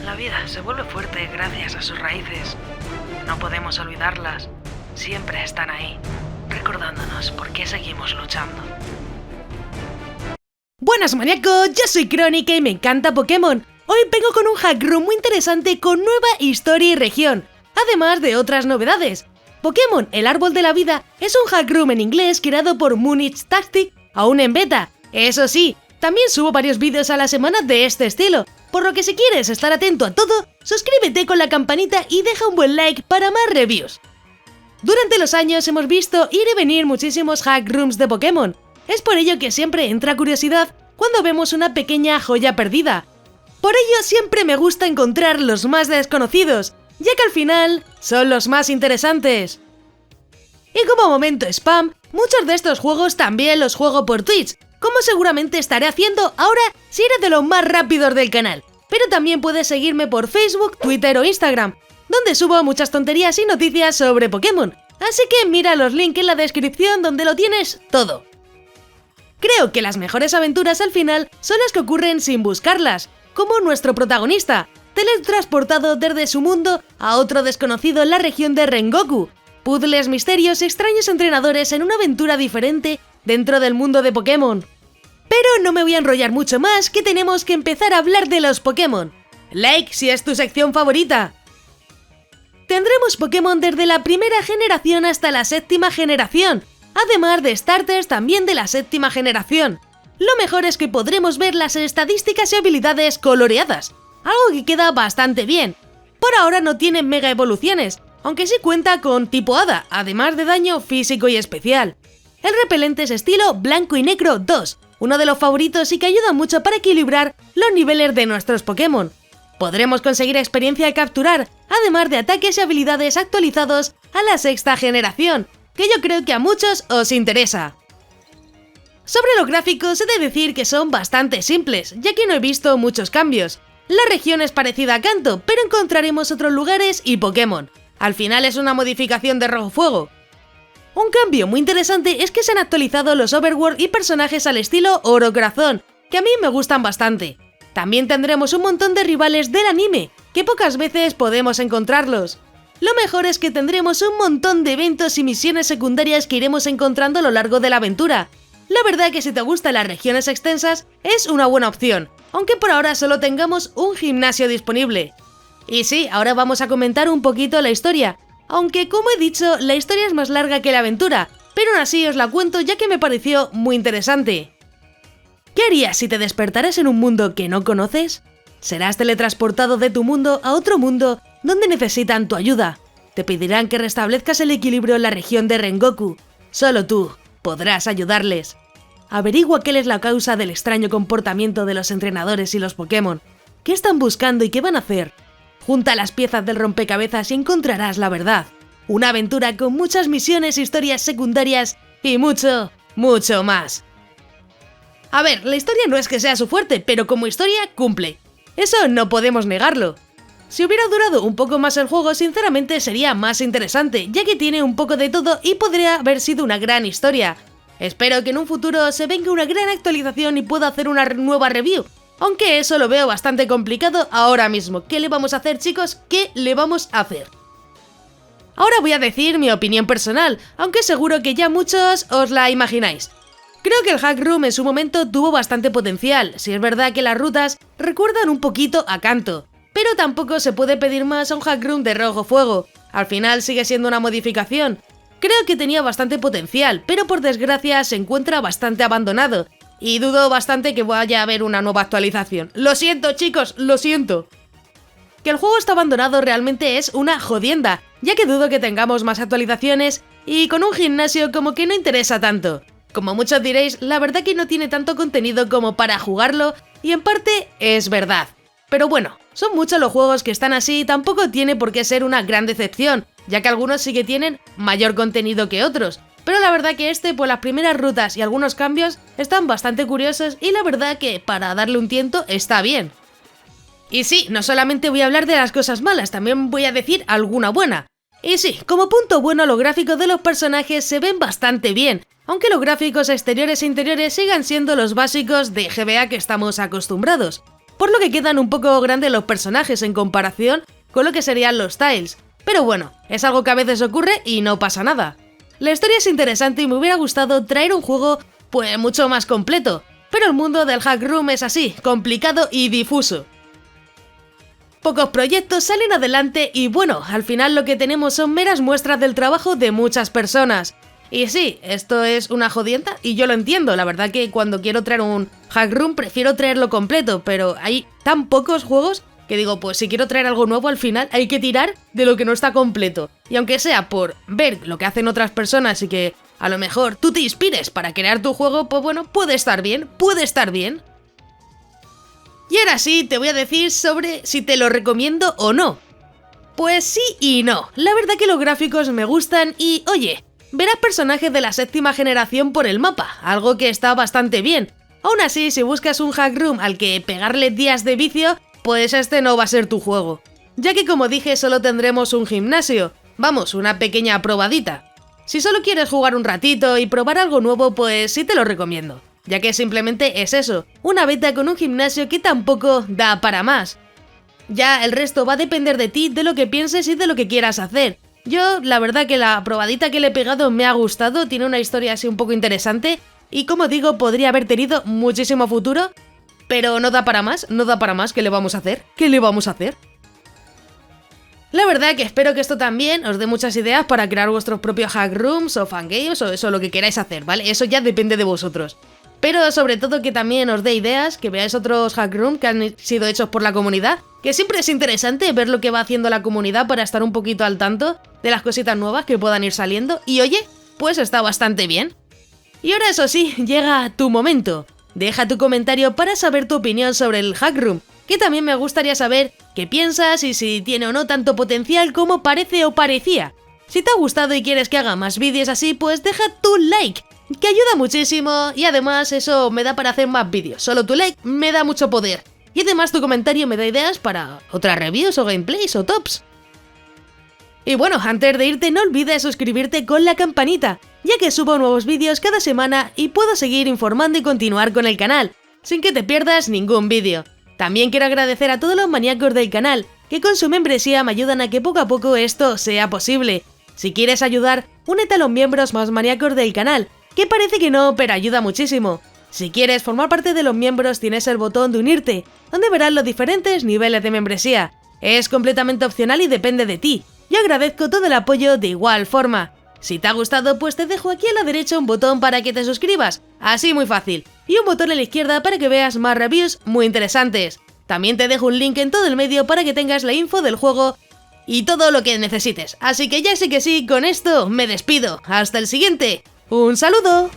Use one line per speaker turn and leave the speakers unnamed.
La vida se vuelve fuerte gracias a sus raíces. No podemos olvidarlas. Siempre están ahí, recordándonos por qué seguimos luchando.
Buenas maníacos, yo soy Crónica y me encanta Pokémon. Hoy vengo con un hack room muy interesante con nueva historia y región, además de otras novedades. Pokémon, el árbol de la vida, es un hack room en inglés creado por Munich Tactic, aún en beta. Eso sí, también subo varios vídeos a la semana de este estilo, por lo que si quieres estar atento a todo, suscríbete con la campanita y deja un buen like para más reviews. Durante los años hemos visto ir y venir muchísimos hack rooms de Pokémon. Es por ello que siempre entra curiosidad cuando vemos una pequeña joya perdida. Por ello siempre me gusta encontrar los más desconocidos, ya que al final son los más interesantes. Y como momento spam, muchos de estos juegos también los juego por Twitch, como seguramente estaré haciendo ahora si eres de los más rápidos del canal. Pero también puedes seguirme por Facebook, Twitter o Instagram, donde subo muchas tonterías y noticias sobre Pokémon, así que mira los links en la descripción donde lo tienes todo. Creo que las mejores aventuras al final son las que ocurren sin buscarlas, como nuestro protagonista, teletransportado desde su mundo a otro desconocido en la región de Rengoku. Puzzles, misterios y extraños entrenadores en una aventura diferente dentro del mundo de Pokémon. Pero no me voy a enrollar mucho más, que tenemos que empezar a hablar de los Pokémon. Like si es tu sección favorita. Tendremos Pokémon desde la primera generación hasta la séptima generación, además de starters también de la séptima generación. Lo mejor es que podremos ver las estadísticas y habilidades coloreadas, algo que queda bastante bien. Por ahora no tiene mega evoluciones, aunque sí cuenta con tipo hada, además de daño físico y especial. El repelente es estilo blanco y negro 2, uno de los favoritos y que ayuda mucho para equilibrar los niveles de nuestros Pokémon. Podremos conseguir experiencia de capturar, además de ataques y habilidades actualizados a la sexta generación, que yo creo que a muchos os interesa. Sobre los gráficos he de decir que son bastante simples, ya que no he visto muchos cambios. La región es parecida a Kanto, pero encontraremos otros lugares y Pokémon. Al final es una modificación de Rojo Fuego. Un cambio muy interesante es que se han actualizado los Overworld y personajes al estilo Oro Corazón, que a mí me gustan bastante. También tendremos un montón de rivales del anime, que pocas veces podemos encontrarlos. Lo mejor es que tendremos un montón de eventos y misiones secundarias que iremos encontrando a lo largo de la aventura. La verdad que si te gustan las regiones extensas, es una buena opción, aunque por ahora solo tengamos un gimnasio disponible. Y sí, ahora vamos a comentar un poquito la historia, aunque como he dicho, la historia es más larga que la aventura, pero aún así os la cuento ya que me pareció muy interesante. ¿Qué harías si te despertaras en un mundo que no conoces? Serás teletransportado de tu mundo a otro mundo donde necesitan tu ayuda. Te pedirán que restablezcas el equilibrio en la región de Rengoku. Solo tú podrás ayudarles. Averigua cuál es la causa del extraño comportamiento de los entrenadores y los Pokémon. ¿Qué están buscando y qué van a hacer? Junta las piezas del rompecabezas y encontrarás la verdad. Una aventura con muchas misiones, historias secundarias y mucho, mucho más. A ver, la historia no es que sea su fuerte, pero como historia cumple. Eso no podemos negarlo. Si hubiera durado un poco más el juego, sinceramente sería más interesante, ya que tiene un poco de todo y podría haber sido una gran historia. Espero que en un futuro se venga una gran actualización y pueda hacer una nueva review, aunque eso lo veo bastante complicado ahora mismo. ¿Qué le vamos a hacer, chicos? ¿Qué le vamos a hacer? Ahora voy a decir mi opinión personal, aunque seguro que ya muchos os la imagináis. Creo que el hack room en su momento tuvo bastante potencial, si es verdad que las rutas recuerdan un poquito a Kanto. Pero tampoco se puede pedir más a un hack room de Rojo Fuego, al final sigue siendo una modificación. Creo que tenía bastante potencial, pero por desgracia se encuentra bastante abandonado, y dudo bastante que vaya a haber una nueva actualización. Lo siento, chicos, lo siento. Que el juego está abandonado realmente es una jodienda, ya que dudo que tengamos más actualizaciones, y con un gimnasio como que no interesa tanto. Como muchos diréis, la verdad que no tiene tanto contenido como para jugarlo, y en parte es verdad. Pero bueno, son muchos los juegos que están así y tampoco tiene por qué ser una gran decepción, ya que algunos sí que tienen mayor contenido que otros. Pero la verdad que pues las primeras rutas y algunos cambios están bastante curiosos y la verdad que para darle un tiento está bien. Y sí, no solamente voy a hablar de las cosas malas, también voy a decir alguna buena. Y sí, como punto bueno, los gráficos de los personajes se ven bastante bien, aunque los gráficos exteriores e interiores sigan siendo los básicos de GBA que estamos acostumbrados. por lo que quedan un poco grandes los personajes en comparación con lo que serían los tiles. Pero bueno, es algo que a veces ocurre y no pasa nada. La historia es interesante y me hubiera gustado traer un juego pues mucho más completo, pero el mundo del hack room es así, complicado y difuso. Pocos proyectos salen adelante y bueno, al final lo que tenemos son meras muestras del trabajo de muchas personas. Y sí, esto es una jodienda y yo lo entiendo, la verdad que cuando quiero traer un hack room prefiero traerlo completo, pero hay tan pocos juegos que digo, pues si quiero traer algo nuevo al final hay que tirar de lo que no está completo. Y aunque sea por ver lo que hacen otras personas y que a lo mejor tú te inspires para crear tu juego, pues bueno, puede estar bien, puede estar bien. Y ahora sí, te voy a decir sobre si te lo recomiendo o no. Pues sí y no, la verdad que los gráficos me gustan y, oye, verás personajes de la 7ª generación por el mapa, algo que está bastante bien. Aún así, si buscas un hack room al que pegarle días de vicio, pues este no va a ser tu juego. Ya que como dije, solo tendremos un gimnasio, vamos, una pequeña probadita. Si solo quieres jugar un ratito y probar algo nuevo, pues sí te lo recomiendo. Ya que simplemente es eso, una beta con un gimnasio que tampoco da para más. Ya el resto va a depender de ti, de lo que pienses y de lo que quieras hacer. Yo, la verdad que la probadita que le he pegado me ha gustado, tiene una historia así un poco interesante y como digo, podría haber tenido muchísimo futuro, pero no da para más, no da para más, ¿qué le vamos a hacer? ¿Qué le vamos a hacer? La verdad que espero que esto también os dé muchas ideas para crear vuestros propios hack rooms o fangames o eso, lo que queráis hacer, ¿vale? Eso ya depende de vosotros. Pero sobre todo que también os dé ideas, que veáis otros hack rooms que han sido hechos por la comunidad, que siempre es interesante ver lo que va haciendo la comunidad para estar un poquito al tanto de las cositas nuevas que puedan ir saliendo, y oye, pues está bastante bien. Y ahora eso sí, llega tu momento. Deja tu comentario para saber tu opinión sobre el hack room, que también me gustaría saber qué piensas y si tiene o no tanto potencial como parece o parecía. Si te ha gustado y quieres que haga más vídeos así, pues deja tu like, que ayuda muchísimo y además eso me da para hacer más vídeos. Solo tu like me da mucho poder. Y además tu comentario me da ideas para otras reviews o gameplays o tops. Y bueno, antes de irte no olvides suscribirte con la campanita, ya que subo nuevos vídeos cada semana y puedo seguir informando y continuar con el canal, sin que te pierdas ningún vídeo. También quiero agradecer a todos los maníacos del canal, que con su membresía me ayudan a que poco a poco esto sea posible. Si quieres ayudar, únete a los miembros más maníacos del canal, que parece que no, pero ayuda muchísimo. Si quieres formar parte de los miembros tienes el botón de unirte, donde verás los diferentes niveles de membresía. Es completamente opcional y depende de ti. Yo agradezco todo el apoyo de igual forma. Si te ha gustado, pues te dejo aquí a la derecha un botón para que te suscribas, así muy fácil, y un botón a la izquierda para que veas más reviews muy interesantes. También te dejo un link en todo el medio para que tengas la info del juego y todo lo que necesites. Así que ya sé que sí, con esto me despido. Hasta el siguiente. ¡Un saludo!